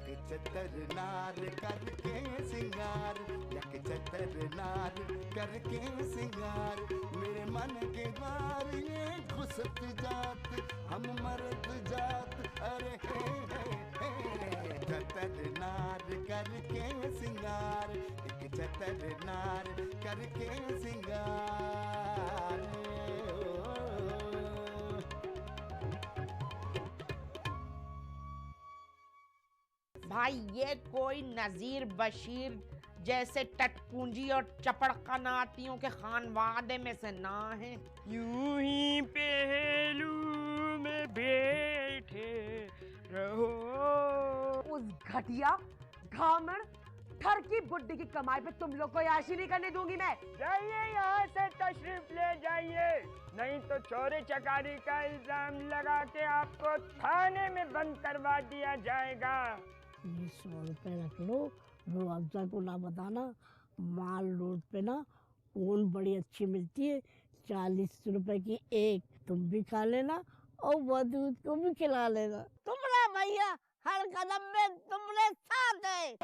एक चतर नार करके सिंगार, एक चतर नार करके सिंगार, मेरे मन के बार ये घुसत जात, हम मर्द जात, अरे हे चतर नार करके सिंगार, एक चतर नार करके सिंगार। भाई ये कोई नजीर बशीर जैसे टटपूंजी और चपड़कनातियों के खानवादे में से ना है। यूं ही पहलू में बैठे रहो। उस घटिया घामड़ ठर की बुड्ढी की कमाई पे तुम लोग को याशी नहीं करने दूंगी मैं। जाइए यहाँ से, तशरीफ ले जाइए, नहीं तो चोरी चकारी का इल्जाम लगा के आपको थाने में बंद करवा दिया जाएगा। ये 100 रुपए रख लो, रो अफजा को ना बताना। माल रोड पे ना ऊन बड़ी अच्छी मिलती है, 40 रुपए की एक, तुम भी खा लेना और वो दूध को भी खिला लेना। तुम्हारा भैया हर कदम में तुम्हारे साथ है।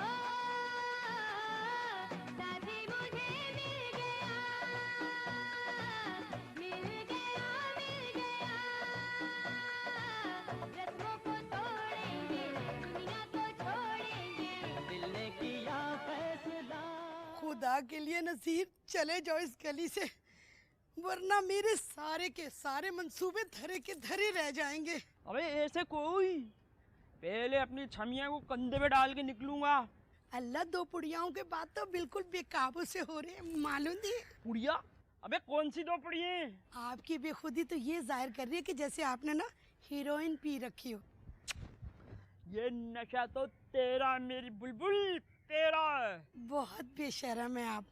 खुदा के लिए नसीर चले जाओ इस गली से, वरना मेरे सारे के सारे मंसूबे धरे के धरे रह जाएंगे। अबे ऐसे कोई, पहले अपनी छमिया को कंधे पे डाल के निकलूंगा। अल्लाह, 2 पुड़ियाओं के बाद तो बिल्कुल बेकाबू से हो रहे हैं, मालूम नहीं। पुड़िया? अबे कौन सी 2 पुड़िया? आपकी बेखुदी तो ये जाहिर कर रही है कि जैसे आपने ना हीरोइन पी रखी हो। ये नशा तो तेरा मेरी बुलबुल, तेरा है। बहुत बेशर्म है आप,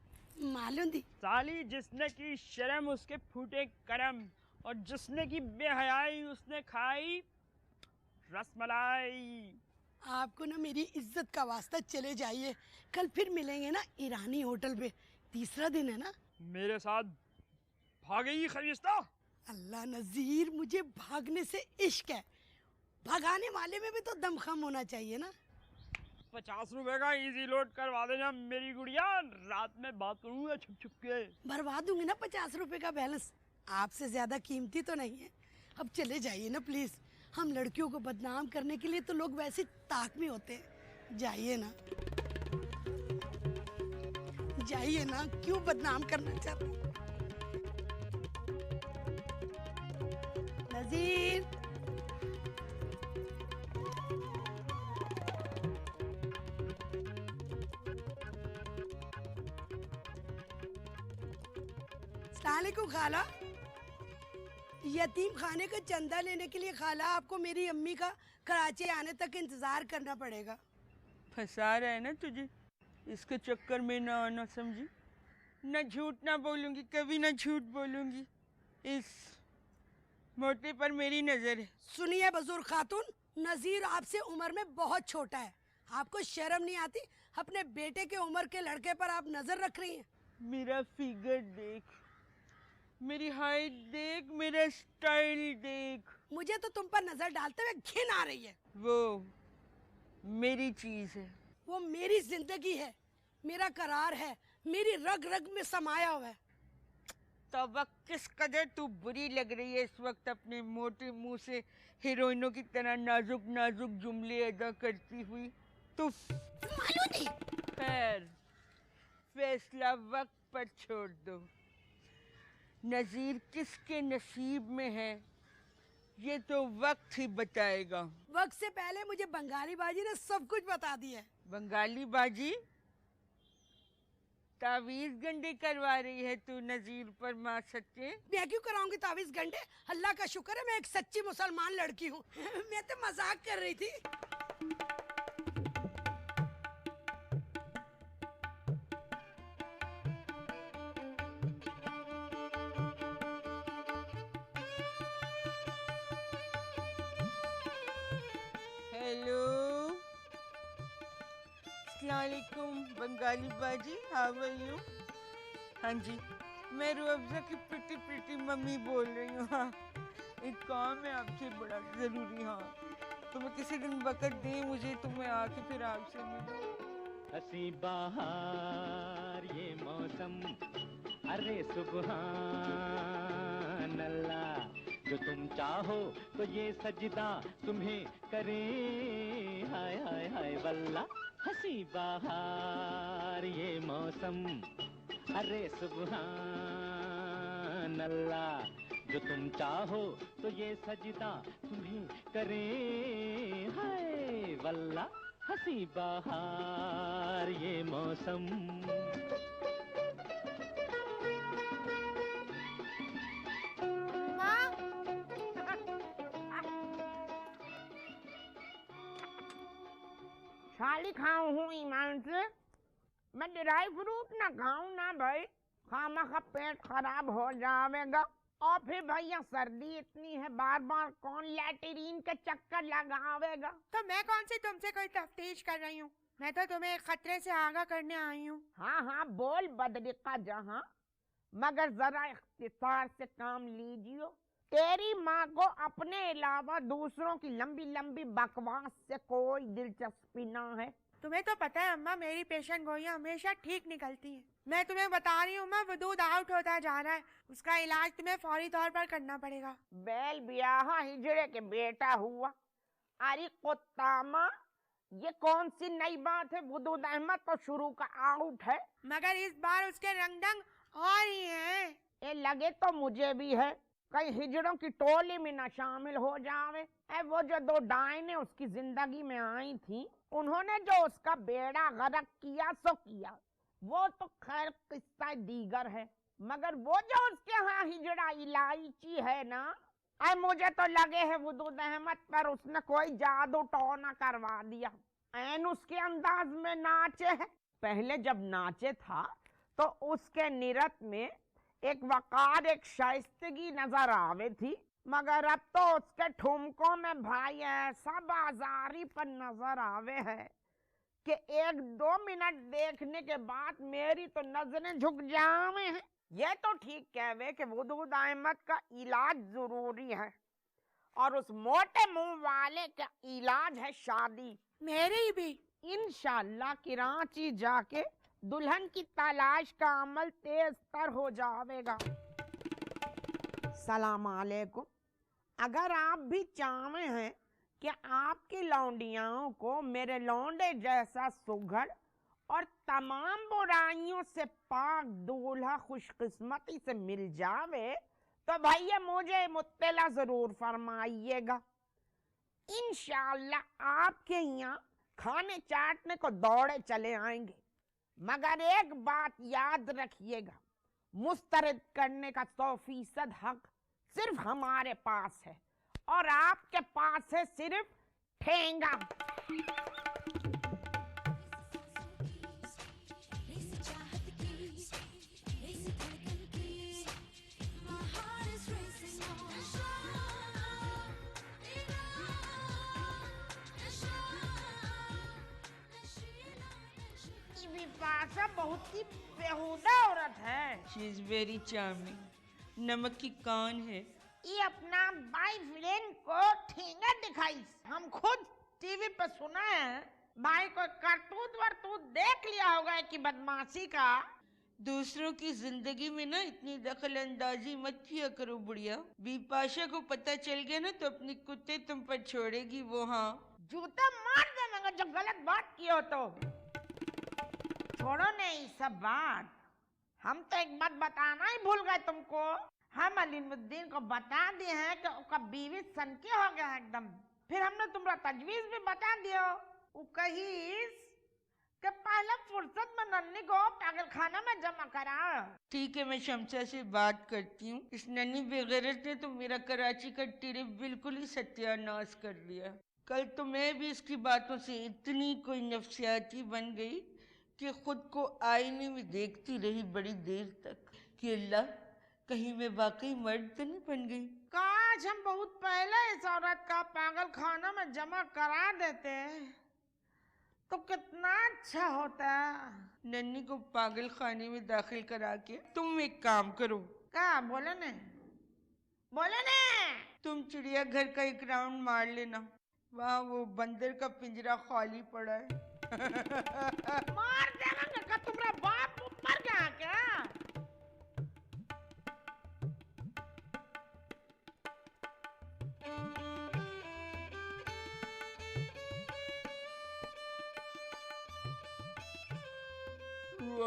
मालूम दी। साली, जिसने की शर्म उसके फूटे करम, और जिसने की बेहयाई उसने खाई रसमलाई। आपको ना मेरी इज्जत का वास्ता, चले जाइए, कल फिर मिलेंगे ना ईरानी होटल पे, 3रा दिन है ना। मेरे साथ भागेगी खबीस्ता? अल्लाह नजीर, मुझे भागने से इश्क है, भगाने वाले में भी तो दमखम होना चाहिए ना। 50 रुपए का इजी लोड करवा देना मेरी गुड़िया, रात में बात करूंगा छुप छुप के। भरवा दूंगी ना 50 रुपए का बैलेंस, आपसे ज्यादा कीमती तो नहीं है। अब चले जाइए ना प्लीज, हम लड़कियों को बदनाम करने के लिए तो लोग वैसे ताक में होते हैं। जाइए ना, जाइए ना, क्यों बदनाम करना चाहते? नजीर, अस्सलामुअलैकुम खाला। यतीम खाने का चंदा लेने के लिए खाला आपको मेरी अम्मी का कराची आने तक इंतजार करना पड़ेगा। फंसा रहा है ना तुझे, इसके चक्कर में ना आना, समझी? ना झूठ ना बोलूंगी, कभी ना झूठ बोलूंगी। इस मोटे पर मेरी नजर है। सुनिए बुजुर्ग खातून, नजीर आपसे उम्र में बहुत छोटा है, आपको शर्म नहीं आती? अपने बेटे के उम्र के लड़के पर आप नजर रख रही हैं। मेरा फिगर देख, मेरी हाइट देख, मेरा स्टाइल देख। मुझे तो तुम पर नजर डालते हुए घिन आ रही है। वो मेरी चीज है, वो मेरी जिंदगी है, मेरा करार है, मेरी रग रग में समाया हुआ है। तो वक्त किस कदर तू बुरी लग रही है इस वक्त, अपने मोटे मुंह से हीरोइनों की तरह नाजुक नाजुक जुमले अदा करती हुई। तू मालूम नहीं। खैर, फैसला वक्त पर छोड़ दो। नजीर किसके नसीब में है ये तो वक्त ही बताएगा। वक्त से पहले मुझे बंगाली बाजी ने सब कुछ बता दिया है। बंगाली बाजी? तावीज गंडे करवा रही है तू नजीर पर? माँ सच्चे? मैं क्यों कराऊंगी तावीज गंडे? अल्लाह का शुक्र है मैं एक सच्ची मुसलमान लड़की हूँ। मैं तो मजाक कर रही थी। हेलो, अस्सलामुअलैकुम बंगाली बाजी, हाउ आर यू? हाँ जी, मैं रूअफ़ज़ा की प्रिटी प्रिटी मम्मी बोल रही हूँ। हाँ, एक काम है आपसे बड़ा ज़रूरी। हाँ, तुम्हें किसी दिन वक्त दे मुझे, तो मैं आके फिर आपसे मिलूं। हसी बहार ये मौसम, अरे सुबहान अल्लाह, जो तुम चाहो तो ये सजदा तुम्हें करें, हाय हाय हाय वल्ला। हसी बहार ये मौसम, अरे सुबहान अल्लाह, जो तुम चाहो तो ये सजदा तुम्हें करें, हाय वल्ला। हसी बहार ये मौसम। छाली खाऊं हूँ ईमान से, मैं ड्राई फ्रूट ना खाऊं ना भाई, खामा का पेट खराब हो जाएगा। और फिर भैया सर्दी इतनी है, बार बार कौन लैट्रीन के चक्कर लगावेगा। तो मैं कौन सी तुमसे कोई तफ्तीश कर रही हूँ, मैं तो तुम्हें एक खतरे से आगाह करने आई हूँ। हाँ हाँ बोल बदरिका जहाँ, मगर जरा इख्तिसार से काम लीजिए। तेरी माँ को अपने अलावा दूसरों की लंबी लंबी बकवास से कोई दिलचस्पी ना है। तुम्हें तो पता है अम्मा, मेरी पेशेंट गोलियां हमेशा ठीक निकलती हैं। मैं तुम्हें बता रही हूँ, वजूद आउट होता जा रहा है, उसका इलाज तुम्हें फौरी तौर पर करना पड़ेगा। बैल ब्याह हिजड़े के बेटा हुआ। अरे कुत्तामा, ये कौन सी नई बात है? वजूद अहमद तो शुरू का आउट है, मगर इस बार उसके रंगढंग और ही हैं। ये लगे तो मुझे भी है, कहीं हिजड़ों की टोली में न शामिल हो जावे। वो जो दो डायने उसकी जिंदगी में आई थी, उन्होंने जो उसका बेड़ा गर्क किया सो किया, वो तो खैर किस्सा दीगर है, मगर वो जो उसके यहाँ हिजड़ा इलायची है ना, मुझे तो लगे है वजूद अहमद पर उसने कोई जादू टोना करवा दिया। ऐन उसके अंदाज में नाचे है। पहले जब नाचे था तो उसके निरत में एक वकार, एक शाइस्तगी नजर आवे थी, मगर अब तो उसके ठुमकों में भाई ऐसा बाजारी पर नजर आवे है कि 1-2 मिनट देखने के बाद मेरी तो नजरें झुक जावे हैं। ये तो ठीक कहवे कि वजूद अहमद का इलाज जरूरी है, और उस मोटे मुंह वाले का इलाज है शादी। मेरी भी इंशाल्लाह कराची जाके दुल्हन की तलाश का अमल तेज तर हो जाएगा। सलाम अलैकुम। अगर आप भी चाहते हैं कि आपकी लौंडियाओं को मेरे लौंडे जैसा सुघड़ और तमाम बुराइयों से पाक दूल्हा खुशकिस्मती से मिल जावे, तो भैया मुझे मुत्तला जरूर फरमाइएगा। इंशाअल्लाह आपके यहाँ खाने चाटने को दौड़े चले आएंगे, मगर एक बात याद रखिएगा, मुस्तरद करने का 100% हक सिर्फ हमारे पास है, और आपके पास है सिर्फ ठेंगा। विपाशा बहुत ही बेहुदा औरत है। She is very charming. नमक की कौन है? ये अपना बॉयफ्रेंड को ठेंगा दिखाई। हम खुद टीवी पर सुना है, भाई को करतूत वरतूत देख लिया होगा कि बदमाशी का। दूसरों की जिंदगी में ना इतनी दखल अंदाजी मत किया करो बुढ़िया। बिपाशा को पता चल गया ना तो अपनी कुत्ते तुम पर छोड़ेगी वो। हाँ, जूता मार देंगे जो गलत बात की हो तो। छोड़ो नहीं सब बात, हम तो एक बात बताना ही भूल गए तुमको। हम अलीमुद्दीन को बता दिए हैं कि उसका बीवी सनकी हो गया है एकदम। फिर हमने तुम्हारा तजवीज भी बता दिया। वो कहीस कि पहले फुर्सत में नन्नी को पागल खाना में जमा करा। ठीक है, मैं शमसा से बात करती हूँ। इस नन्ही बेगैरत ने तो मेरा कराची का ट्रिप बिल्कुल ही सत्यानाश कर दिया। कल तो मैं भी इसकी बातों से इतनी कोई नफसियाती बन गई कि खुद को आईने में देखती रही बड़ी देर तक कि अल्लाह कहीं मैं वाकई मर्द तो नहीं बन गई। काश हम बहुत पहले इस औरत का पागल खाना में जमा करा देते तो कितना अच्छा होता। नन्नी को पागल खाने में दाखिल करा के तुम एक काम करो। क्या? बोले ने तुम चिड़ियाघर का एक राउंड मार लेना। वहाँ वो बंदर का पिंजरा खाली पड़ा है। मार देंगे का तुम्हारा बाप मर गया क्या?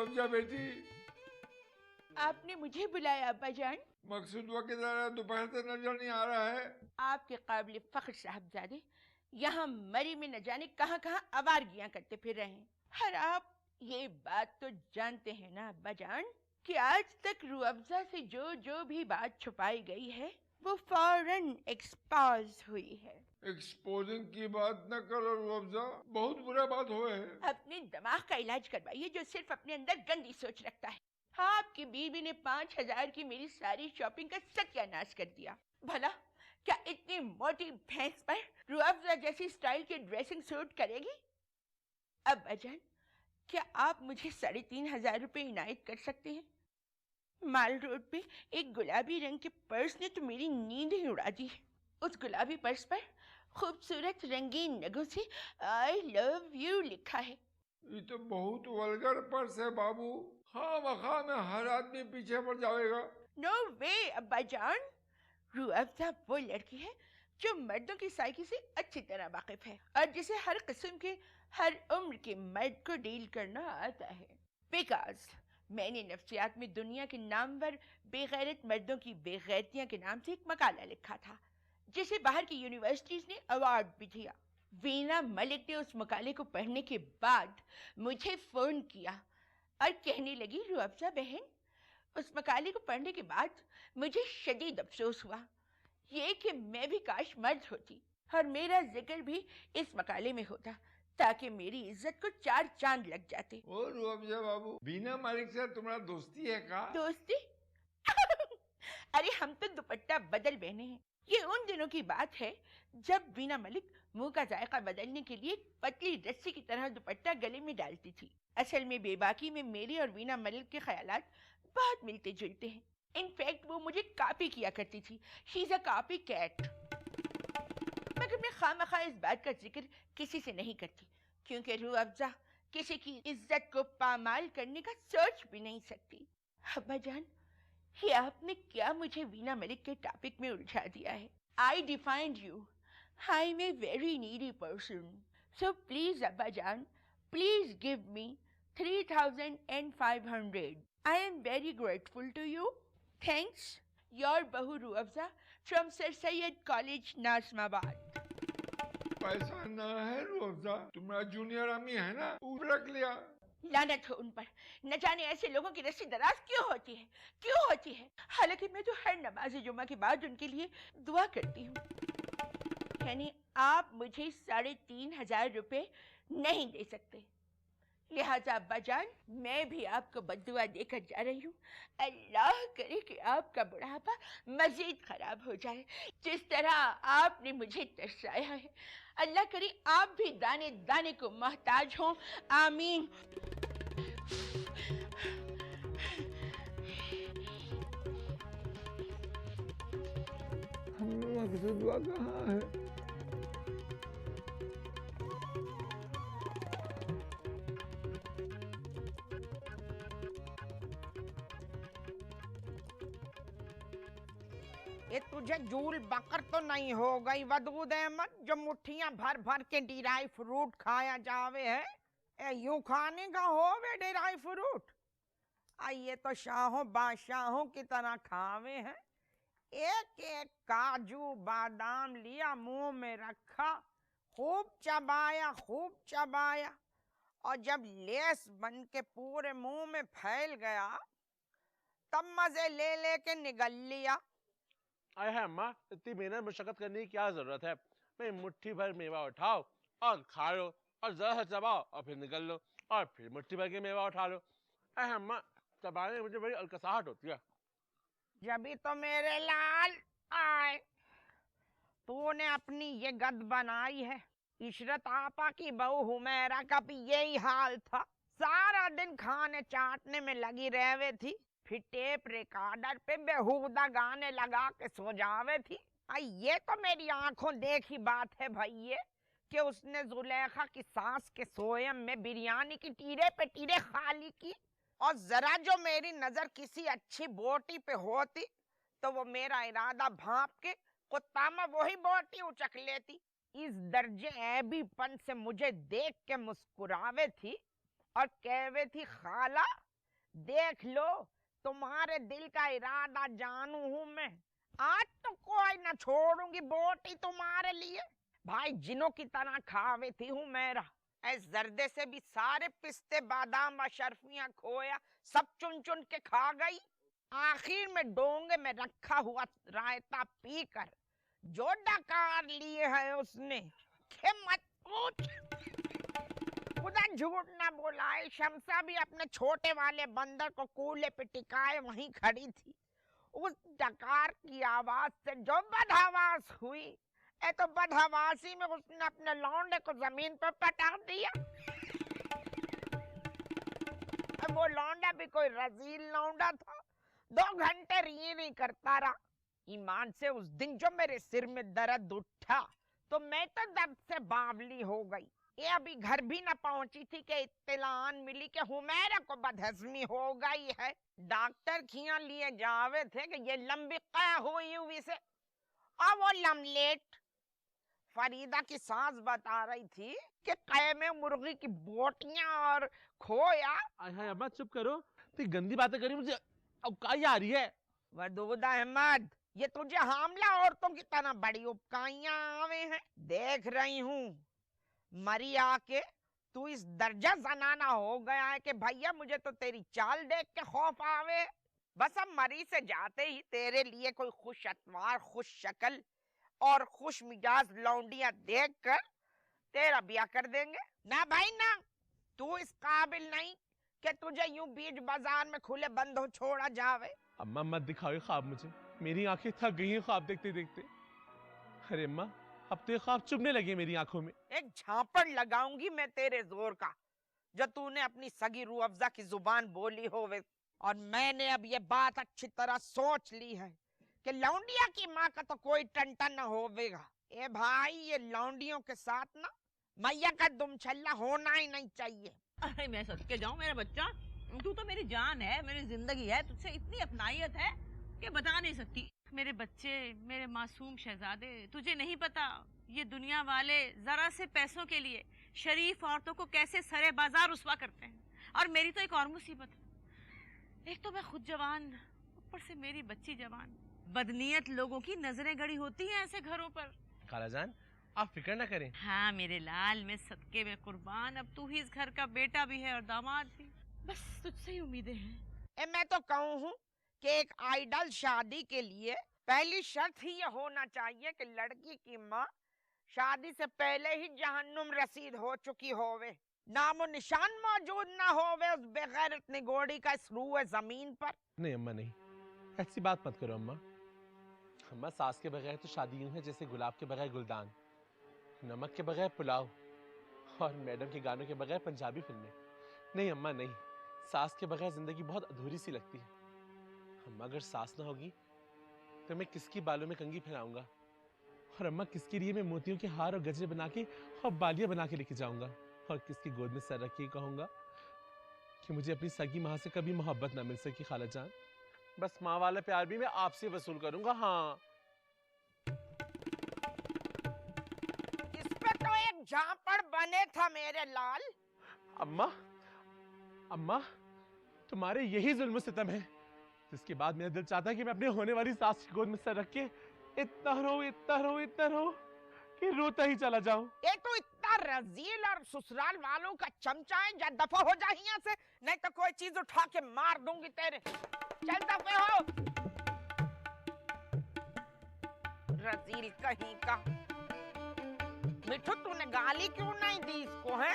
अफजा बेटी, आपने मुझे बुलाया अब्बाजान? मकसूद की तरह दोपहर से नजर नहीं आ रहा है। आपके काबिल फख्र साहबजादे यहाँ मरी में न जाने कहाँ कहाँ आवारगियाँ करते फिर रहे हैं। हर आप ये बात तो जानते हैं ना अब्बाजान कि आज तक रूह अफ़ज़ा से जो जो भी बात छुपाई गई है वो फौरन एक्सपोज हुई है। एक्सपोजिंग की बात न करो रूह अफ़ज़ा, बहुत बुरा बात हुआ है। अपने दिमाग का इलाज करवाइए जो सिर्फ अपने अंदर गंदी सोच रखता है। हाँ, आपकी बीवी ने 5000 की मेरी सारी शॉपिंग का सत्यानाश कर दिया। भला क्या इतनी मोटी भैंस पर रूह अफ़ज़ा जैसी स्टाइल की ड्रेसिंग सूट करेगी? अब अजान, क्या आप मुझे 3500 रुपए इनायत कर सकते हैं? माल रोड पे एक गुलाबी रंग के पर्स ने तो मेरी नींद ही उड़ा दी। उस गुलाबी पर्स पर खूबसूरत रंगीन नगों से आई लव यू लिखा है। ये तो बहुत वल्गर पर्स है बाबू। हाँ वखा में हर आदमी पीछे पड़ जाएगा। नो वे अब्बा जान, रूह अफ़ज़ा वो लड़की है जो मर्दों की साइकी से अच्छी तरह वाकिफ है और जिसे हर किस्म के हर उम्र के मर्द को डील करना आता है। बिकॉज मैंने नफ्सियात में दुनिया के नामवर बेगैरत मर्दों की बेगैरतियां के नाम से एक मकाला लिखा था जिसे बाहर की यूनिवर्सिटीज ने अवार्ड भी दिया। वीना मलिक ने उस मकाले को पढ़ने के बाद मुझे फोन किया और कहने लगी, रूह अफ़ज़ा बहन, उस मकाले को पढ़ने के बाद मुझे शदीद अफसोस हुआ ये कि मैं भी काश मर्द होती और मेरा जिक्र भी इस मकाले में होता ताकि मेरी इज्जत को 4 चांद लग जाते। ओ रूह अफ़ज़ा बाबू, बीना मालिक से तुम्हारा दोस्ती है का? दोस्ती? अरे हम तो दुपट्टा बदल बहने हैं। ये उन दिनों की बात है जब वीना मलिक मुंह का जायका बदलने के लिए पतली रस्सी की तरह दुपट्टा गले में डालती थी। असल में बेबाकी में मेरी और वीना मलिक के ख्यालात बहुत मिलते जुलते हैं। इनफैक्ट वो मुझे कॉपी किया करती थी। She is a copy cat. मगर मैं खामखा इस बात का जिक्र किसी से नहीं करती क्योंकि रूह अफ़ज़ा किसी की इज्जत को पामाल करने का सोच भी नहीं सकती। अब्बा जान, ये आपने क्या मुझे वीना मलिक के टॉपिक में उलझा दिया है। I defined you. I am a very needy person. So please अब्बा जान, please give me 3500। I am very grateful to you. Thanks. Your Bahu Ruh Afza from Sir Syed College, Nazimabad. पैसा न है रूह अफ़ज़ा, तुम्हारा जूनियर अमी है ना, वो रख लिया। लानत हो उन पर। न जाने ऐसे लोगों की रस्सी दराज क्यों होती है। हालांकि मैं तो हर नमाज जुमा के बाद उनके लिए दुआ करती हूँ। यानी आप मुझे 3500 रुपए नहीं दे सकते। लिहाजा अब्बा जान, मैं भी आपको बद्दुआ देकर जा रही हूँ। अल्लाह करे कि आपका बुढ़ापा मजीद खराब हो जाए जिस तरह आपने मुझे तरसाया है। अल्लाह करे आप भी दाने दाने को मोहताज हों। आमीन। मकसूदवा कहाँ है? ये तुझे जूल बकर तो नहीं हो गई वदूद अहमद जो मुट्ठियां भर भर के ड्राई फ्रूट खाया जावे है? ए यूं खाने का हो वे ड्राई फ्रूट? ये तो शाहों बादशाहों की तरह खावे हैं। एक एक काजू बादाम लिया, मुंह में रखा, खूब चबाया और जब लेस बन के पूरे मुंह में फैल गया तब मजे ले के निगल लिया। अरे अम्मा, इतनी मेहनत मशक्कत करने की क्या जरूरत है? मैं मुट्ठी भर मेवा उठाओ और खा लो और जरा सा चबाओ और फिर निकल लो और फिर मुट्ठी भर के मेवा उठा लो। अरे अम्मा, चबाने में मुझे बड़ी अलकसाहट होती है। जब तो मेरे लाल आए तूने अपनी ये गद बनाई है। इशरत आपा की बहू हुमैरा का भी यही हाल था। सारा दिन खाने चाटने में लगी रहवे थी, फिर टेप रिकॉर्डर पे बेहुदा गाने लगा के सो जावे थी ये तो मेरी आंखों देखी बात है भैया कि उसने जुलेखा की सास के सोयम में बिरयानी की टीरे पे टीरे खाली की, और जरा जो मेरी नजर किसी अच्छी बोटी पे होती तो वो मेरा इरादा भांप के कुत्ता में वही बोटी उचक लेती। इस दर्जे ऐबीपन से मुझे देख के मुस्कुरावे थी और कहवे थी, खाला देख लो तुम्हारे दिल का इरादा जानू हूं मैं, आज तो कोई ना छोड़ूंगी बोटी तुम्हारे लिए। भाई जिनों की तरह खावे थी हूँ मेरा, ऐस जर्दे से भी सारे पिस्ते बादाम अशरफियां खोया सब चुन चुन के खा गई। आखिर में डोंगे में रखा हुआ रायता पीकर जो डकार लिए है उसने के मत पूछ। खुदा झूठ ना बोलाए, शमसा भी अपने छोटे वाले बंदर को कूले पे टिकाए वहीं खड़ी थी। उस डकार की आवाज से जो बदहवास हुई, तो बदहवासी में उसने अपने लौंडे को जमीन पर पटा दिया। वो लौंडा भी कोई रजील लौंडा था, 2 घंटे री करता रहा। ईमान से उस दिन जो मेरे सिर में दर्द उठा तो मैं तो दर्द से बावली हो गई। ये अभी घर भी न पहुंची थी कि इत्तलान मिली कि हुमैरा को बदहजमी हो गई है। डॉक्टर खिया लिए जावे थे कि ये लंबी कै हुई से, और वो लमलेट फरीदा की सास बता रही थी कि कै में मुर्गी की बोटियां और खोया। हाय अम्मा चुप करो, तो गंदी बातें करी मुझे अब काई आ रही है। वदूद अहमद, ये तुझे हामला औरतों की तरह बड़ी उपकाइयां आवे हैं। देख रही हूँ मरी आके तू इस दर्जा जनाना हो गया है कि भैया मुझे तो तेरी चाल देख के खौफ आवे। बस अब मरी से जाते ही तेरे लिए कोई खुश अतवार, खुश शक्ल और खुश मिजाज लौंडियां देख कर तेरा ब्याह कर देंगे। ना भाई ना, तू इस काबिल नहीं कि तुझे यूं बीच बाजार में खुले बंदों छोड़ा जावे। अम्मा मत दिखाओ ख्वाब मुझे, मेरी आंखें थक गई हैं ख्वाब देखते देखते। अरे अम्मा अब तो ये ख्वाब चुभने लगे मेरी आंखों में। एक झापड़ लगाऊंगी मैं तेरे जोर का जो तूने अपनी सगी रूह अफ़ज़ा की जुबान बोली होवे। और मैंने अब ये बात अच्छी तरह सोच ली है कि लौंडिया की माँ का तो कोई टंटा न होवेगा। ए भाई, ये लौंडियों के साथ ना मैया का दुमछल्ला होना ही नहीं चाहिए। अरे मैं सदके जाऊं मेरा बच्चा, तू तो मेरी जान है, मेरी जिंदगी है, तुझसे इतनी अपनाइयत है कि बता नहीं सकती। मेरे बच्चे, मेरे मासूम शहजादे, तुझे नहीं पता ये दुनिया वाले जरा से पैसों के लिए शरीफ औरतों को कैसे सरे बाजार रुसवा करते हैं। और मेरी तो एक और मुसीबत है, एक तो मैं खुद जवान, ऊपर से मेरी बच्ची जवान। बदनीयत लोगों की नजरें गड़ी होती हैं ऐसे घरों पर। खालाजान आप फिक्र ना करें। हाँ मेरे लाल, मैं सदके में कुर्बान, अब तू ही इस घर का बेटा भी है और दामाद भी। बस तुझसे ही उम्मीदें हैं। मैं तो कहूँ हूँ कि एक आइडल शादी के लिए पहली शर्त ही ये होना चाहिए कि लड़की की माँ शादी से पहले ही जहन्नुम रसीद हो चुकी होवे, नामो निशान मौजूद ना होवे उस बेगैरत निगोड़ी का इस रूए जमीन पर। नहीं अम्मा नहीं, ऐसी बात मत करो अम्मा। अम्मा सास के बगैर तो शादी यूं है जैसे गुलाब के बगैर गुलदान, नमक के बगैर पुलाव और मैडम के गानों के बगैर पंजाबी फिल्में। नहीं अम्मा नहीं, सास के बगैर जिंदगी बहुत अधूरी सी लगती है। अम्मा अगर सास ना होगी तो मैं किसकी बालों में कंघी फैलाऊंगा, और अम्मा किसके लिए मैं मोतियों के हार और गजरे बना के और बालियां बना के लेके जाऊंगा, और किसकी गोद में सर रख के कहूंगा कि मुझे अपनी सगी माँ से कभी मोहब्बत ना मिल सकी खालाजान। बस माँ वाला प्यार भी मैं आपसे वसूल करूंगा। हाँ इस पे तो एक झापड़ बने था मेरे लाल। अम्मा, अम्मा तुम्हारे यही जुल्म सितम है जिसके बाद मेरा दिल चाहता है कि मैं अपने होने वाली सास की गोद में सर रख के इतना रो कि रोता ही चला जाऊं। ये तो इतना रजील और ससुराल वालों का चमचा है, जा दफा हो जा यहाँ से, नहीं तो कोई चीज उठा के मार दूंगी तेरे। चल दफे हो, रजील कहीं का। मिठू तूने गाली क्यों नहीं दी इसको है?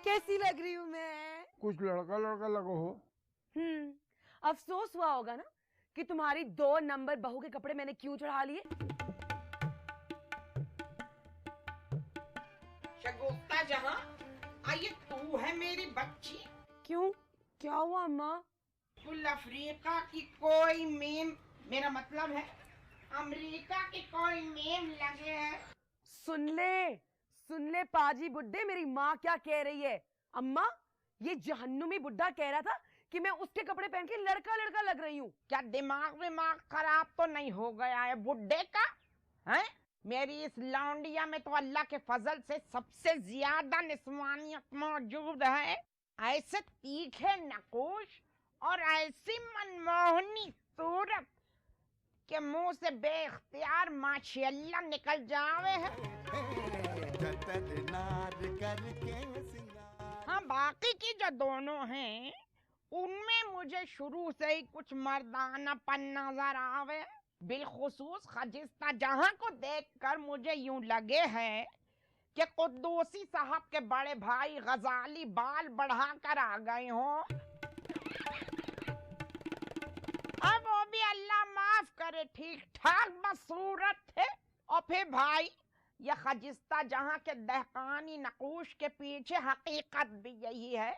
कैसी लग रही हूँ मैं? कुछ लड़का लड़का लगो हो। अफसोस हुआ होगा ना कि तुम्हारी 2 नंबर बहू के कपड़े मैंने क्यों चढ़ा लिए। शगुफ्ता जहां, ये तू है मेरी बच्ची? क्यों, क्या हुआ अम्मा? कुल अफ्रीका की कोई मेम, मेरा मतलब है अमेरिका की कोई मेम लगे है। सुन ले पाजी बुड्ढे, मेरी माँ क्या कह रही है। अम्मा, ये जहन्नुमी बुड्ढा कह रहा था कि मैं उसके कपड़े पहन के लड़का लड़का लग रही हूँ। क्या दिमाग खराब तो नहीं हो गया है बुड्ढे का? हैं? मेरी इस लौंडिया में तो अल्लाह के फजल से सबसे ज्यादा निस्वानियत मौजूद है। ऐसे तीखे नकुश और ऐसी मनमोहनी सूरत के मुंह से बेख्तियार माशाअल्लाह निकल जावे है। हाँ, बाकी की जो दोनों हैं उनमें मुझे शुरू से ही कुछ मर्दानापन नजर आवे। बिलखुसूस खजिस्ता जहां को देखकर मुझे यूं लगे है कि कुद्दूसी साहब के बड़े भाई गजाली बाल बढ़ाकर आ गए हों। अब वो भी अल्लाह माफ करे ठीक ठाक बसूरत थे। और फिर भाई, यह खजिस्ता जहां के दहकानी नकूश के पीछे हकीकत भी यही है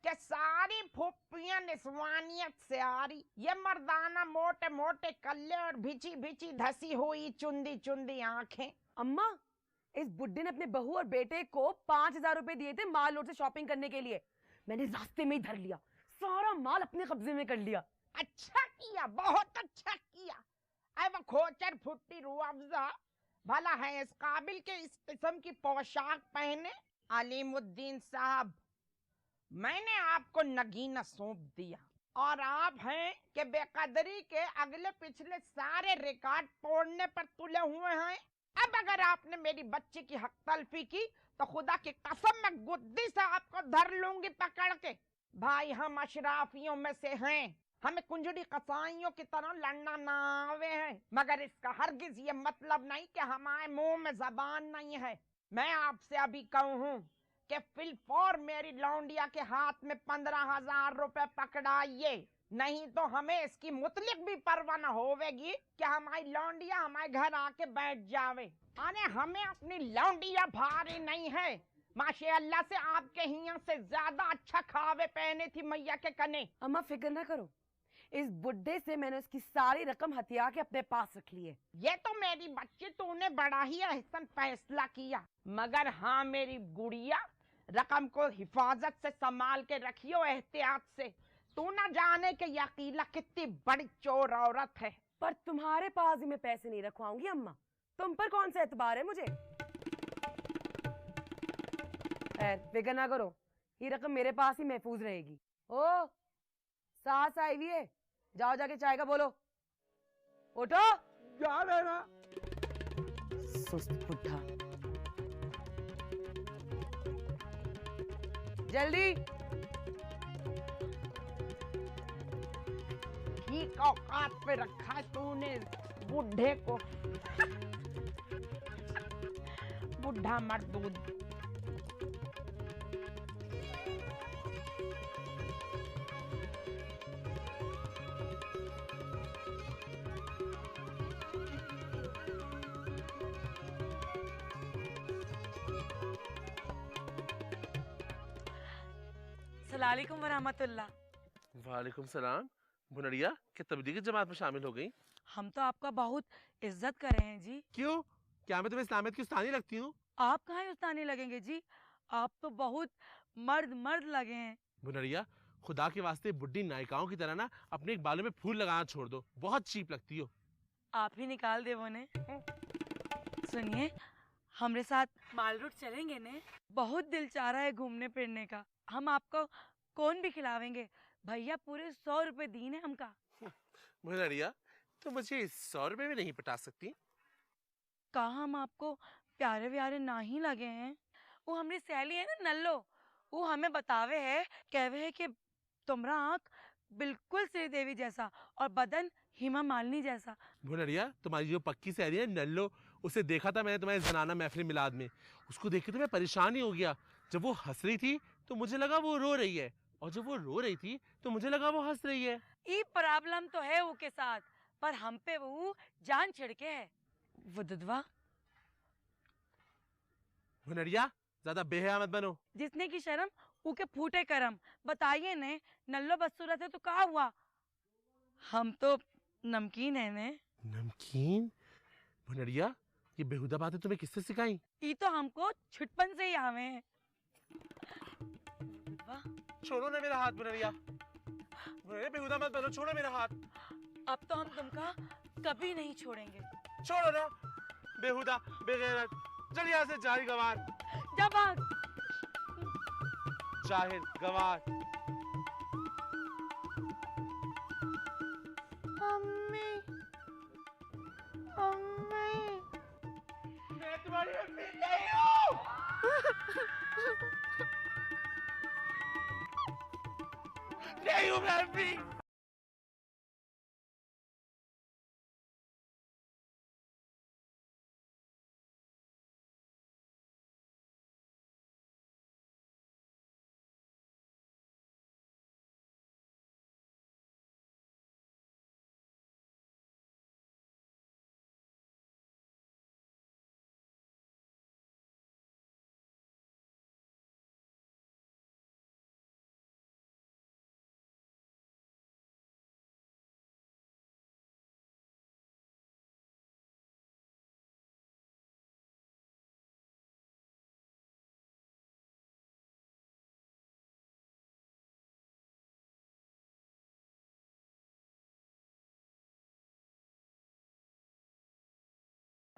कि सारी फुप्पियां निस्वानियत से आ रही। ये मर्दाना मोटे मोटे कल्ले और भिची भिची धसी हुई चुंदी चुंदी आंखें। अम्मा, इस बुड्ढे ने अपने बहू और बेटे को 5,000 रुपए दिए थे माल रोड से शॉपिंग करने के लिए। मैंने रास्ते में ही धर लिया, सारा माल अपने कब्जे में कर लिया। अच्छा किया, बहुत अच्छा किया। अब खोचर फुट्टी रूह अफ़ज़ा भला है इस काबिल के इस किस्म की पोशाक पहने। अलीमुद्दीन साहब, मैंने आपको नगीना सौंप दिया और आप हैं कि बेकदरी के अगले पिछले सारे रिकॉर्ड तोड़ने पर तुले हुए हैं। अब अगर आपने मेरी बच्ची की हक तलफी की तो खुदा की कसम मैं गुद्दी से आपको धर लूंगी पकड़ के। भाई, हम अशराफियों में से हैं, हमें कुंजड़ी कसाईयों की तरह लड़ना ना आवे है, मगर इसका हरगिज ये मतलब नहीं कि हमारे मुंह में जबान नहीं है। मैं आपसे अभी कहूँ कि फिलफौर मेरी लौंडिया के हाथ में 15,000 रुपए पकड़ाइए, नहीं तो हमें इसकी मुतलिक भी परवाह न होवेगी कि हमारी लौंडिया हमारे घर आके बैठ जावे। अरे हमें अपनी लौंडिया भारी नहीं है, माशाअल्लाह से आपके हिया से ज्यादा अच्छा खावे पहने थी मैया के कने। अम्मा फिक्र ना करो, इस बुड्ढे से मैंने उसकी सारी रकम हथिया के अपने पास रख ली है। ये तो मेरी बच्ची, तूने बड़ा ही अहसन फैसला किया। मगर हाँ मेरी गुड़िया, रकम को हिफाजत से संभाल के रखियो, एहतियात से। तू ना जाने कि यकीला कितनी बड़ी चोर औरत है। पर तुम्हारे पास ही मैं पैसे नहीं रखवाऊंगी अम्मा, तुम पर कौन सा एतबार है मुझे। फिक्र ना करो, ये रकम मेरे पास ही महफूज रहेगी। ओ सास आई हुई है, जाओ जाके चाय का बोलो। उठो। जा रहे ना। सुस्त बुड्ढा, जल्दी। ठीक औकात पे रखा है तूने बुढ़े को। बुढ़ा मर्दूद। अस्सलामुअलैकुम वरहमतुल्लाह। वालेकुम सलाम। भुनरिया, क्या तबलीगी जमात में शामिल हो गई? हम तो आपका बहुत इज्जत कर रहे हैं जी। क्यों? क्या मैं तुम्हें इस्लामियत की उस्तानी लगती हूँ? आप कहाँ उस्तानी लगेंगे जी, आप तो बहुत मर्द लगे हैं। भुनरिया, खुदा के वास्ते बुड्ढी नायिकाओं की तरह ना अपने एक बालों में फूल लगाना छोड़ दो, बहुत चीप लगती हो। आप ही निकाल दे वो ने। सुनिए, हमारे साथ माल रोड चलेंगे ने? बहुत दिल चाह रहा है घूमने फिरने का। हम आपको कौन भी खिलावेंगे, भैया पूरे 100 रुपए दीन है हमका। भुनरिया, तो मुझे 100 रुपए में नहीं पटा सकती? कहा हम आपको प्यारे व्यारे ना ही लगे हैं। वो हमारी सहेली है ना नल्लो, वो हमें बतावे है, कहवे है कि तुम्हारा आँख बिल्कुल श्रीदेवी जैसा और बदन हिमा मालिनी जैसा। भुनरिया, तुम्हारी जो पक्की सहेली है नल्लो, उसे देखा था मैंने तुम्हारे जनाना महफिल मिलाद में। उसको देख के तो मैं परेशान ही हो गया। जब वो हंस रही थी तो मुझे लगा वो रो रही है, और जब वो रो रही थी तो मुझे लगा वो हंस रही है। ये प्रॉब्लम तो है वो के साथ, पर हम पे वो जान छिड़के है। वो दुधवा। भुनरिया, ज्यादा बेहया मत बनो। जिसने की शर्म ऊके फूटे करम। बताइए ने, नल्लो बदसूरत है तो क्या हुआ? हम तो नमकीन है ने। नमकीन? भुनरिया, ये बेहुदा बातें तुम्हें किससे सिखाई? ये तो हमको छुटपन से ही आवे हैं। छोड़ो ना मेरा हाथ भुनरिया। भुनरिया बेहुदा मत बनो, छोड़ो मेरा हाथ। अब तो हम तुमका कभी नहीं छोड़ेंगे। छोड़ो ना, बेहुदा बेगैरत। चल यहाँ से जाहिल गवार। जा भाग। जाहिल गवार। अम्मी, अम्मी, मैं तुम्हारी अम्मी नहीं हूँ। नहीं हूँ मैं अम्मी।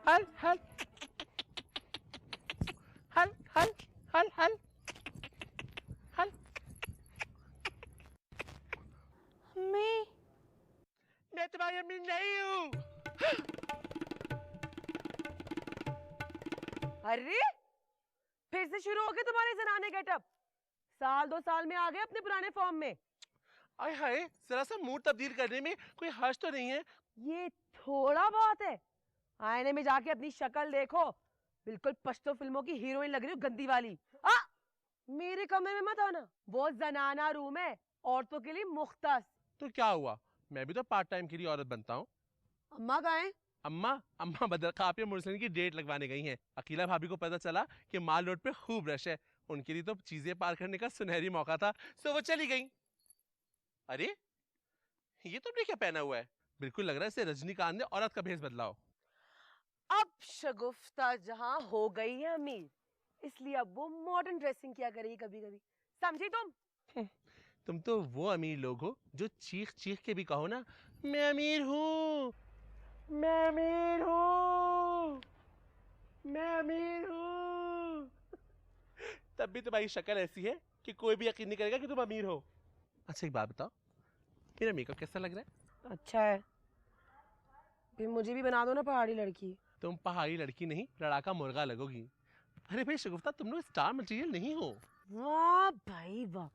हल हल हल हल हल हल हल। अम्मी, मैं तुम्हारी अम्मी नहीं हूँ। अरे फिर से शुरू हो गए तुम्हारे जनाने गेटअप। साल 2 साल में आ गए अपने पुराने फॉर्म में। आय हाय, जरा सा मूड तब्दील करने में कोई हर्ज तो नहीं है? ये थोड़ा बहुत है। आईने में जाके अपनी शक्ल देखो, बिल्कुल पश्तो फिल्मों की हीरोइन लग रही हो, गंदी वाली। आ, मेरे कमरे में मत आना, वो जनाना रूम है, औरतों के लिए मुख्तस। तो क्या हुआ, मैं भी तो पार्ट टाइम के लिए औरत बनता हूँ। अम्मा कहाँ हैं? अम्मा अम्मा बदरखापिया मुरसलन की डेट लगवाने गई हैं। अकीला भाभी को पता चला कि माल रोड पे खूब रश है, उनके लिए तो चीजें पार करने का सुनहरी मौका था, सो वो चली गई। अरे ये तुमने क्या पहना हुआ है? बिल्कुल लग रहा है इसे रजनीकांत ने औरत का भेष बदला हो। अब शगुफ्ता जहां हो गई है अमीर, इसलिए अब वो मॉडर्न ड्रेसिंग किया करेगी कभी कभी, समझी तुम? तुम तो वो अमीर लोग हो जो चीख चीख के भी कहो ना, मैं अमीर हूँ, मैं अमीर हूँ, मैं अमीर हूँ। तब भी तुम्हारी शक्ल ऐसी है कि कोई भी यकीन नहीं करेगा कि तुम अमीर हो। अच्छा एक बात बताओ, मेरा मेकअप कैसा लग रहा है? अच्छा है। फिर मुझे भी बना दो ना पहाड़ी लड़की। तुम पहाड़ी लड़की नहीं, लड़ाका मुर्गा लगोगी। अरे भाई शगुफ्ता, तुम लोग स्टार मटेरियल नहीं हो। वाह भाई वाह,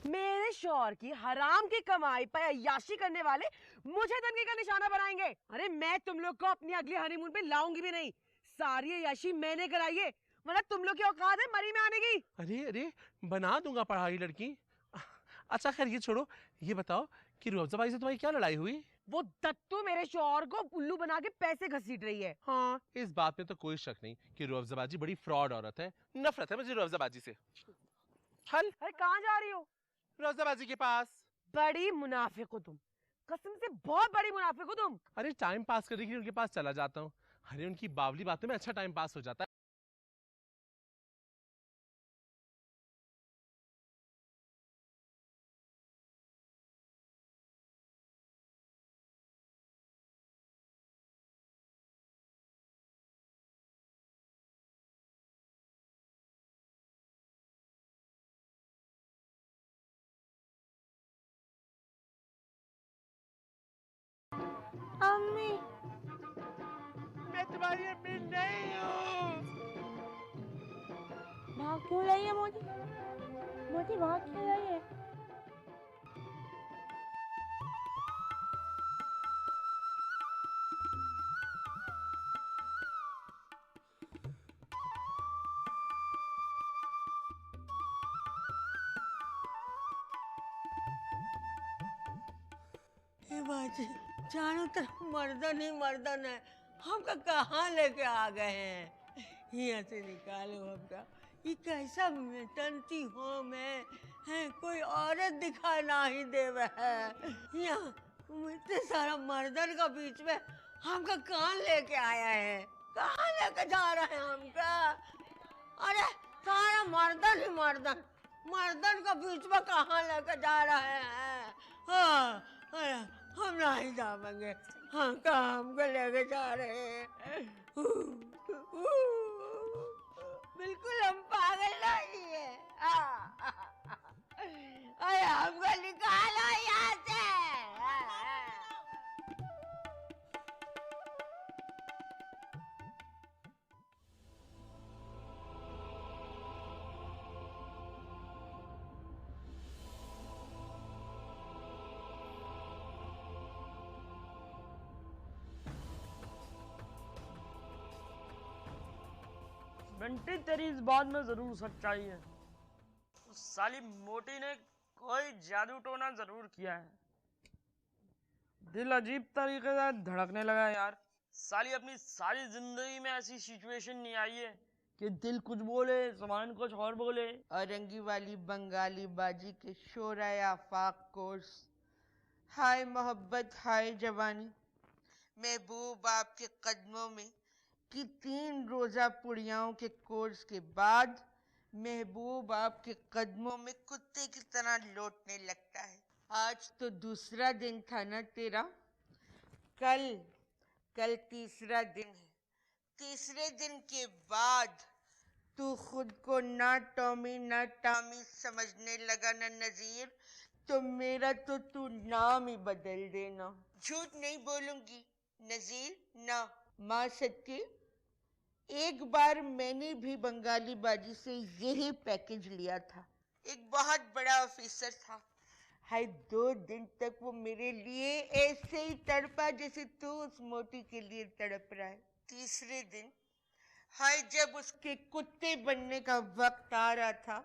मेरे शौहर की हराम की कमाई पर अय्याशी करने वाले मुझे दंगे का निशाना बनाएंगे। अरे मैं तुम लोग को अपनी अगली हनीमून पे लाऊंगी भी नहीं। सारी अय्याशी मैंने कराई है, मतलब तुम लोग की औकात है मरी में आने की। अरे अरे, बना दूंगा पहाड़ी लड़की। अच्छा खैर ये छोड़ो, ये बताओ कि रुअफ़ज़ा भाई से तुम्हारी क्या लड़ाई हुई? वो दत्तू मेरे शौहर को उल्लू बना के पैसे घसीट रही है। हाँ, इस बात में तो कोई शक नहीं कि रुअफ़ज़ा बाजी बड़ी फ्रॉड औरत है। नफरत है मुझे रुअफ़ज़ा बाजी से। हल, अरे कहाँ जा रही हो? रुअफ़ज़ा बाजी के पास। बड़ी मुनाफिक हो तुम, कसम से बहुत बड़ी मुनाफिक हो तुम। अरे टाइम पास करने के लिए उनके पास चला जाता हूँ। अरे उनकी बावली बातों में अच्छा टाइम पास हो जाता है। अम्मी, मैं तुम्हारी अम्मी नहीं हूँ। भाग क्यों रही है मोदी? मोदी भाग क्यों रही है? ये बात है, चारों तरफ मर्दन ही मर्दन है, हमका कहाँ लेके आ गए हैं? यहाँ से निकालो हमका, ये कैसा तनती हो मैं है, कोई औरत दिखा ना ही देवे है। यहाँ इतने सारा मर्दन का बीच में हमका कहाँ लेके आया है, कहाँ लेके जा रहे हैं हमका? अरे सारा मर्दन ही मर्दन, मर्दन का बीच में कहाँ लेके जा रहे हैं? हाँ, अरे हम नहीं जाएंगे, हम कहाँ हमको लेके जा रहे हैं? बिल्कुल हम पागल नहीं है। अरे हमको निकालो यहाँ से। बंटी तेरी इस बात में जरूर सच्चाई है। उस साली मोटी ने कोई जादू टोना जरूर किया है। दिल अजीब तरीके से धड़कने लगा यार। साली अपनी सारी जिंदगी में ऐसी सिचुएशन नहीं आई है कि दिल कुछ बोले ज़बान कुछ और बोले। औरंगी वाली बंगाली बाजी के शोराए आफाक कोर्स, हाय मोहब्बत हाय जवानी, महबूब आपके कदमों में कि 3 रोजा पुड़ियाओं के कोर्स के बाद महबूब आपके कदमों में कुत्ते की तरह लौटने लगता है। आज तो दूसरा दिन था ना तेरा, कल तीसरा दिन है। तीसरे दिन के बाद तू खुद को ना टॉमी ना टामी समझने लगा ना नजीर, तो मेरा तो तू नाम ही बदल देना। झूठ नहीं बोलूंगी नजीर, ना माँ सच्ची। एक बार मैंने भी बंगाली बाजी से यही पैकेज लिया था। एक बहुत बड़ा ऑफिसर था, हाय 2 दिन तक वो मेरे लिए ऐसे ही तड़पा जैसे तू उस मोटी के लिए तड़प रहा है। तीसरे दिन हाय जब उसके कुत्ते बनने का वक्त आ रहा था,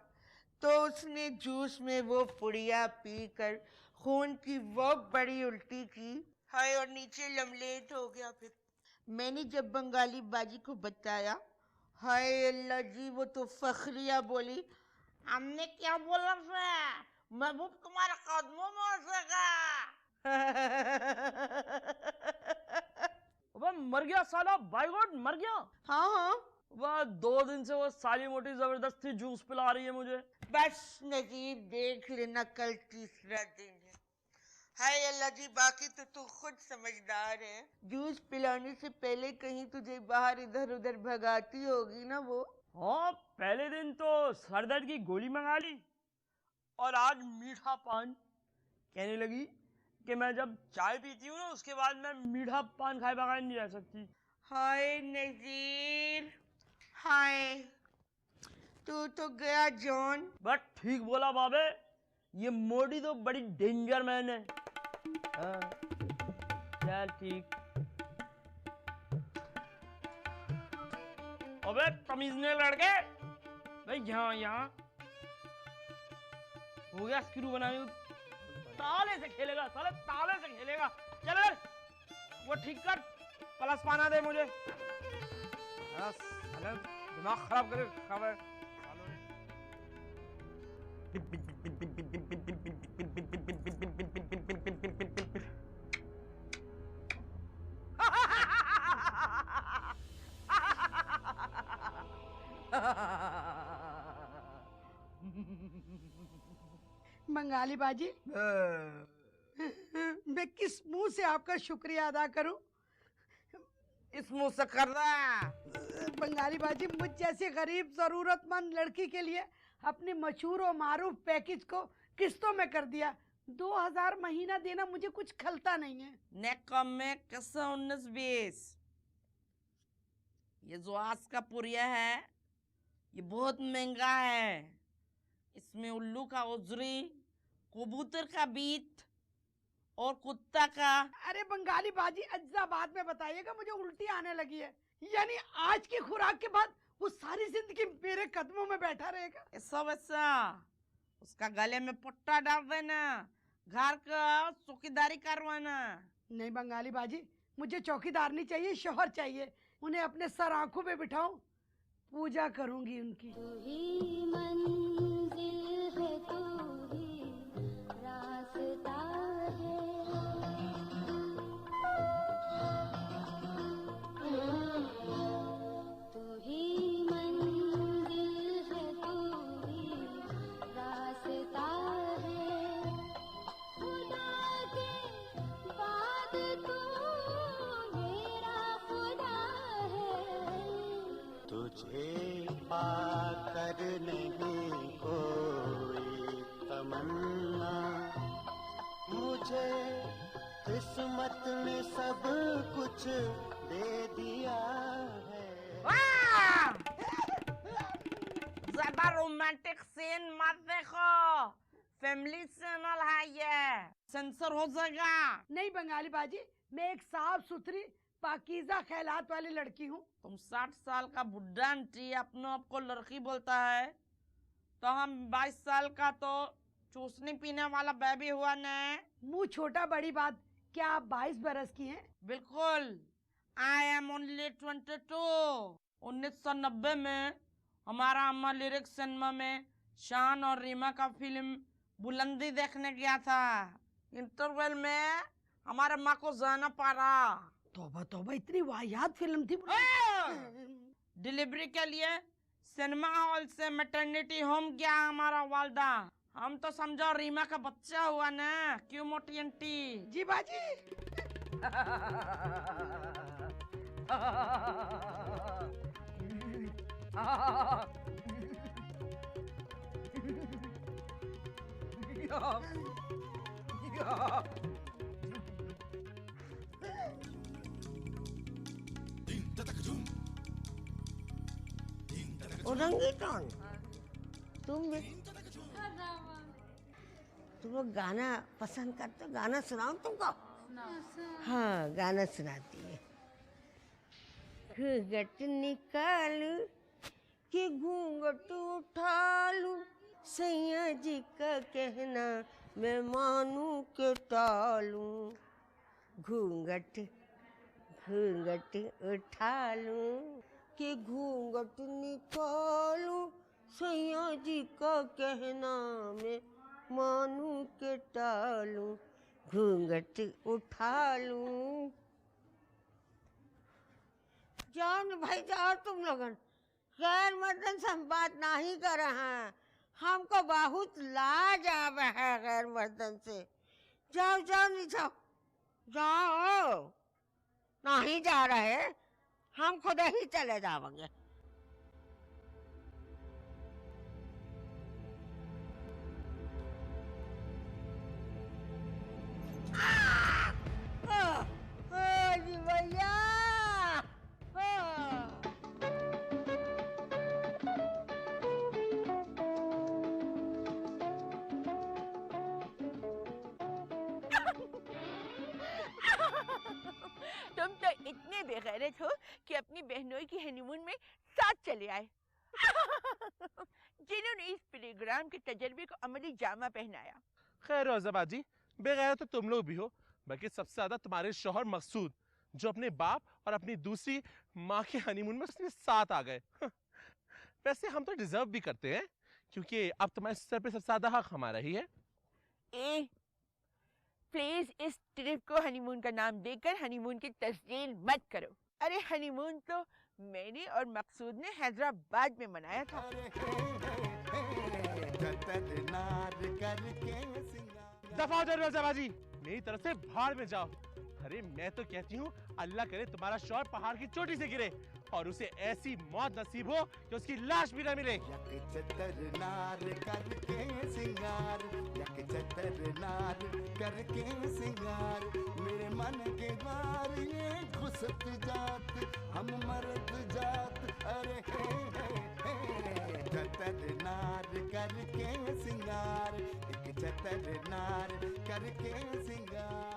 तो उसने जूस में वो पुड़िया पीकर खून की वो बड़ी उल्टी की, हाय और नीचे लमलेट हो गया। फिर मैंने जब बंगाली बाजी को बताया, हाय अल्लाह जी, वो तो फखरिया बोली, हमने क्या बोला था, महबूब तुम्हारे कदमों में हो सका। वह मर गया साला, बाय गॉड मर गया। हाँ वह 2 दिन से वो साली मोटी जबरदस्ती जूस पिला रही है मुझे। बस नजीर देख लेना, कल तीसरा दिन है। हाय अल्लाह जी, बाकी तो तू खुद समझदार है। जूस पिलाने से पहले कहीं तुझे बाहर इधर उधर भगाती होगी ना वो। हाँ, पहले दिन तो सरदर्द की गोली मंगा ली और आज मीठा पान। कहने लगी कि मैं जब चाय पीती हूँ ना, उसके बाद मैं मीठा पान खाए बगैर नहीं रह सकती। हाय नजीर, हाय तू तो गया जॉन। बट ठीक बोला बाबे, ये मोटी तो बड़ी डेंजर मैन है। हाँ, चल ठीक। अबे तमीज़ने लड़के, भाई यहाँ हो गया स्क्रू बनाने। ताले से खेलेगा साले, ताले से खेलेगा। चल वो ठीक कर, प्लस पाना दे मुझे। साले दिमाग खराब करे खबर। बंगाली बाजी, मैं किस मुंह से आपका शुक्रिया अदा करूं? इस मुंह से कर रहा। बंगाली बाजी, मुझ जैसी गरीब जरूरतमंद लड़की के लिए अपनी मशहूर और मारूफ पैकेज को किस्तों में कर दिया। 2000 महीना देना मुझे कुछ खलता नहीं है। नेकम में किस्सा 19-20। ये जो आज का पुरिया है, ये बहुत महंगा है। इसमें उल्लू का उजरी, कबूतर का बीट और कुत्ता का। अरे बंगाली बाजी, अज्जा बाद में बताइएगा, मुझे उल्टी आने लगी है। यानी आज की खुराक के बाद वो सारी जिंदगी मेरे कदमों में बैठा रहेगा? ऐसा वैसा उसका गले में पट्टा डाल देना, घर का चौकीदारी करवाना। नहीं बंगाली बाजी, मुझे चौकीदार नहीं चाहिए, शौहर चाहिए। उन्हें अपने सर आंखों पे बिठाऊं, पूजा करूंगी उनकी। तू ही मंजिल है, तू ही रास्ता है, तू ही मंजिल है, तू ही रास्ता है, खुदा के बाद तू मेरा खुदा है। तुझे पाकर नहीं कोई तमन्ना, मुझे किस्मत ने सब कुछ दे दिया है। ज्यादा रोमांटिक सीन मत देखो, फैमिली चैनल है ये, सेंसर हो जाएगा। नहीं बंगाली बाजी, मैं एक साफ सुथरी पाकीज़ा ख्यालात वाली लड़की हूँ। तुम 60 साल का बुढ़ा आंटी अपने आप को लड़की बोलता है, तो हम 22 साल का तो चूसने पीने वाला बेबी हुआ ने। मुंह छोटा बड़ी बात, क्या आप 22 बरस की हैं? बिल्कुल, आई एम ओनली 22। 1990 में हमारा अम्मा लिरिक्स सिनेमा में शान और रीमा का फिल्म बुलंदी देखने गया था। इंटरवल में हमारे माँ को जाना पड़ा। तौबा तौबा, इतनी वाहियात फिल्म थी। डिलीवरी के लिए सिनेमा हॉल से मैटरनिटी होम गया हमारा वालदा। हम तो समझो रीमा का बच्चा हुआ ना। क्यों मोटी आंटी? जी बाजी। ओरंगेटन, तुम लोग गाना पसंद करते हो? गाना सुनाऊं तुमको? हाँ, गाना सुनाती है। घूंघट निकालू कि घूंघट उठा लूं, सैया जी का कहना मैं मानूं के टालूं। घूंघट घूंघट उठा लूं कि घूंघट निकालूं, सैया जी का कहना मैं मानूं के टालूं। घूंघट उठा लूं। जाओ न भाई, जाओ तुम लोगन, गैर मर्दन से हम बात नहीं कर रहे हैं। हमको बहुत लाज आ रहा है गैर मर्दन से। जाओ जाओ, नहीं जाओ, जाओ। नहीं जा रहे, हम खुद ही चले जाओगे। जी भैया, तुम तो इतने बेगैरत हो कि अपनी बहनोई की हनीमून में साथ चले आए। जिन्होंने इस प्रोग्राम के तजर्बे को अमली जामा पहनाया। खैर रोज़ाबाजी, बेगैर तो तुम लोग भी हो, बल्कि सबसे ज्यादा तुम्हारे शौहर मकसूद, जो अपने बाप और अपनी दूसरी माँ के हनीमून में उसके साथ आ गए। वैसे हम तो डिजर्व भी करते हैं, क्योंकि अब तुम्हारे सर पे सबसे ज्यादा हक हमारा ही है। प्लीज इस ट्रिप को हनीमून का नाम देकर हनीमून की तस्दील मत करो। अरे हनीमून तो मैंने और मकसूद ने हैदराबाद में मनाया था। दफा हो जाओ रोज़ाबाजी, मेरी तरफ से भाड़ में जाओ। अरे मैं तो कहती हूँ अल्लाह करे तुम्हारा शौहर पहाड़ की चोटी से गिरे और उसे ऐसी मौत नसीब हो कि उसकी लाश भी न मिले। करके सिंगार मेरे मन के द्वार ये घुसत जात, हम मरद जात। अरे चतर नार करके सिंगार, एक चतर नार करके सिंगार।